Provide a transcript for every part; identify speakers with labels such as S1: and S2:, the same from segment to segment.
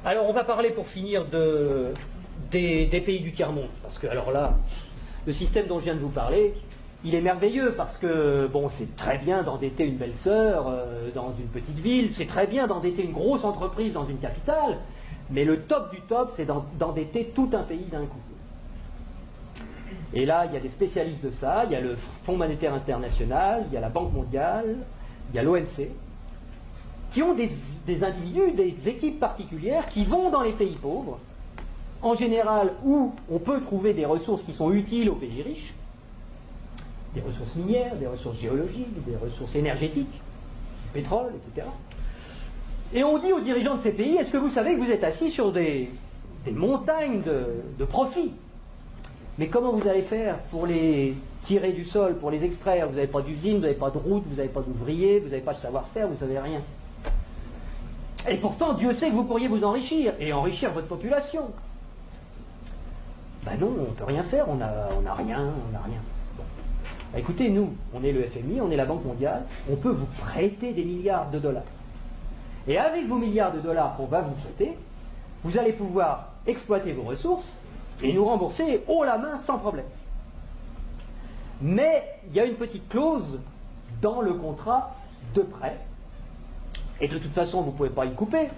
S1: Alors, on va parler pour finir des pays du tiers-monde. Parce que, alors là, le système dont je viens de vous parler, il est merveilleux parce que, bon, c'est très bien d'endetter une belle sœur dans une petite ville, c'est très bien d'endetter une grosse entreprise dans une capitale, mais le top du top, c'est d'endetter tout un pays d'un coup. Et là, il y a des spécialistes de ça, il y a le Fonds monétaire international, il y a la Banque mondiale, il y a l'OMC, qui ont des individus, des équipes particulières qui vont dans les pays pauvres, en général où on peut trouver des ressources qui sont utiles aux pays riches, des ressources minières, des ressources géologiques, des ressources énergétiques, du pétrole, etc. Et on dit aux dirigeants de ces pays, est-ce que vous savez que vous êtes assis sur des montagnes de profits? Mais comment vous allez faire pour les tirer du sol, pour les extraire? Vous n'avez pas d'usine, vous n'avez pas de route, vous n'avez pas d'ouvriers, vous n'avez pas de savoir-faire, vous n'avez rien. Et pourtant, Dieu sait que vous pourriez vous enrichir, et enrichir votre population. Ben non, on ne peut rien faire, on n'a rien, on n'a rien. Bon. Ben écoutez, nous, on est le FMI, on est la Banque mondiale, on peut vous prêter des milliards de dollars. Et avec vos milliards de dollars qu'on va vous prêter, vous allez pouvoir exploiter vos ressources et nous rembourser haut la main sans problème. Mais il y a une petite clause dans le contrat de prêt, et de toute façon vous ne pouvez pas y couper,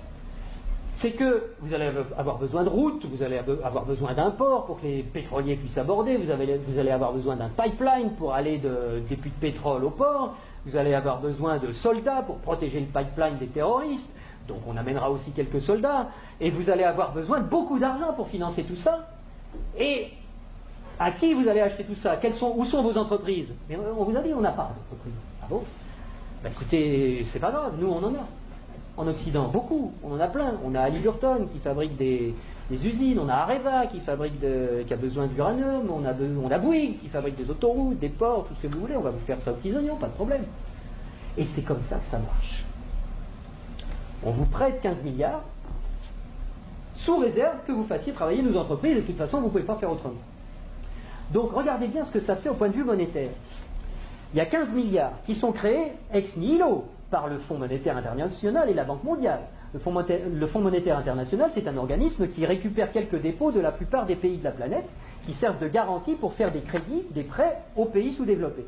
S1: c'est que vous allez avoir besoin de routes, vous allez avoir besoin d'un port pour que les pétroliers puissent aborder, vous allez avoir besoin d'un pipeline pour aller des puits de pétrole au port, vous allez avoir besoin de soldats pour protéger le pipeline des terroristes, donc on amènera aussi quelques soldats, et vous allez avoir besoin de beaucoup d'argent pour financer tout ça. Et à qui vous allez acheter tout ça? Où sont vos entreprises? Mais on vous a dit, on n'a pas d'entreprise. Ah bon? Ben écoutez, c'est pas grave, nous on en a. En Occident, beaucoup, on en a plein. On a Halliburton qui fabrique des usines, on a Areva qui a besoin d'uranium, on a Bouygues qui fabrique des autoroutes, des ports, tout ce que vous voulez, on va vous faire ça aux petits oignons, pas de problème. Et c'est comme ça que ça marche. On vous prête 15 milliards, sous réserve que vous fassiez travailler nos entreprises, de toute façon vous ne pouvez pas faire autrement. Donc regardez bien ce que ça fait au point de vue monétaire. Il y a 15 milliards qui sont créés ex nihilo par le Fonds monétaire international et la Banque mondiale. Le Fonds monétaire international, c'est un organisme qui récupère quelques dépôts de la plupart des pays de la planète qui servent de garantie pour faire des crédits, des prêts aux pays sous-développés.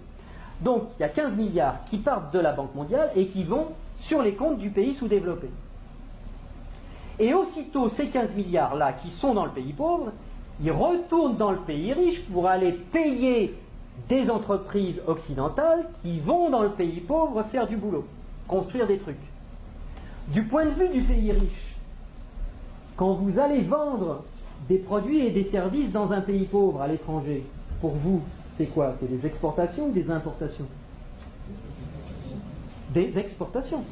S1: Donc il y a 15 milliards qui partent de la Banque mondiale et qui vont sur les comptes du pays sous-développé. Et aussitôt ces 15 milliards-là qui sont dans le pays pauvre, ils retournent dans le pays riche pour aller payer des entreprises occidentales qui vont dans le pays pauvre faire du boulot, construire des trucs. Du point de vue du pays riche, quand vous allez vendre des produits et des services dans un pays pauvre à l'étranger, pour vous, c'est quoi? C'est des exportations ou des importations? Des exportations.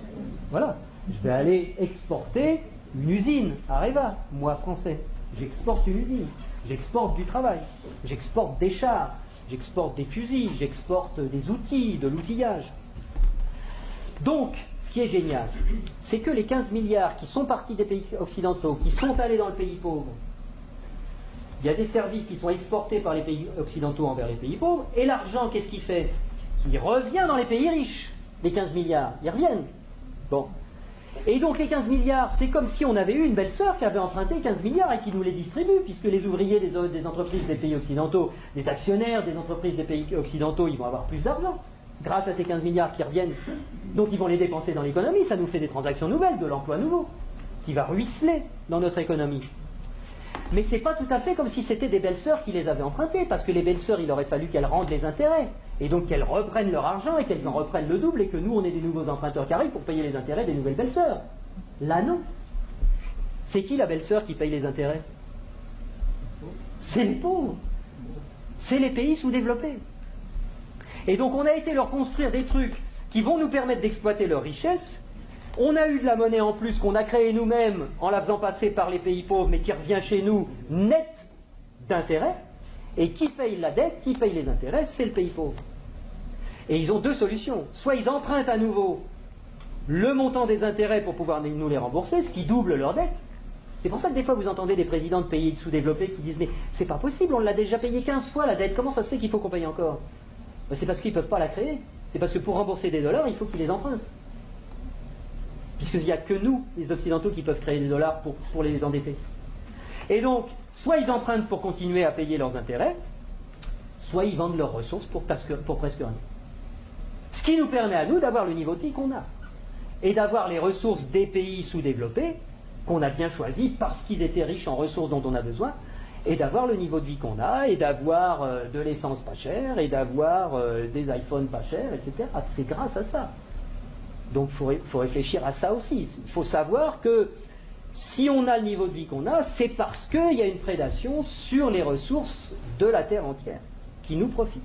S1: Voilà. Je vais aller exporter une usine, Areva, moi français. J'exporte une usine, j'exporte du travail, j'exporte des chars, j'exporte des fusils, j'exporte des outils, de l'outillage. Donc, ce qui est génial, c'est que les 15 milliards qui sont partis des pays occidentaux, qui sont allés dans le pays pauvre, il y a des services qui sont exportés par les pays occidentaux envers les pays pauvres, et l'argent, qu'est-ce qu'il fait? Il revient dans les pays riches, les 15 milliards, ils reviennent. Bon. Et donc les 15 milliards, c'est comme si on avait eu une belle sœur qui avait emprunté 15 milliards et qui nous les distribue, puisque les ouvriers des entreprises des pays occidentaux, les actionnaires des entreprises des pays occidentaux, ils vont avoir plus d'argent grâce à ces 15 milliards qui reviennent. Donc ils vont les dépenser dans l'économie, ça nous fait des transactions nouvelles, de l'emploi nouveau, qui va ruisseler dans notre économie. Mais c'est pas tout à fait comme si c'était des belles-sœurs qui les avaient empruntées, parce que les belles-sœurs, il aurait fallu qu'elles rendent les intérêts, et donc qu'elles reprennent leur argent, et qu'elles en reprennent le double, et que nous, on ait des nouveaux emprunteurs qui arrivent pour payer les intérêts des nouvelles belles-sœurs. Là, non. C'est qui la belle-sœur qui paye les intérêts? C'est les pauvres. C'est les pays sous-développés. Et donc, on a été leur construire des trucs qui vont nous permettre d'exploiter leur richesse. On a eu de la monnaie en plus qu'on a créée nous-mêmes en la faisant passer par les pays pauvres, mais qui revient chez nous net d'intérêts. Et qui paye la dette, qui paye les intérêts, c'est le pays pauvre. Et ils ont deux solutions. Soit ils empruntent à nouveau le montant des intérêts pour pouvoir nous les rembourser, ce qui double leur dette. C'est pour ça que des fois vous entendez des présidents de pays sous-développés qui disent « Mais c'est pas possible, on l'a déjà payé 15 fois la dette, comment ça se fait qu'il faut qu'on paye encore ?» Ben, c'est parce qu'ils ne peuvent pas la créer. C'est parce que pour rembourser des dollars, il faut qu'ils les empruntent. puisqu'il n'y a que nous, les Occidentaux, qui peuvent créer des dollars pour les endetter. Et donc, soit ils empruntent pour continuer à payer leurs intérêts, soit ils vendent leurs ressources pour presque rien. Ce qui nous permet à nous d'avoir le niveau de vie qu'on a. Et d'avoir les ressources des pays sous-développés, qu'on a bien choisis parce qu'ils étaient riches en ressources dont on a besoin, et d'avoir le niveau de vie qu'on a, et d'avoir de l'essence pas chère, et d'avoir des iPhones pas chers, etc. C'est grâce à ça. Donc il faut réfléchir à ça aussi. Il faut savoir que si on a le niveau de vie qu'on a, c'est parce qu'il y a une prédation sur les ressources de la Terre entière qui nous profitent.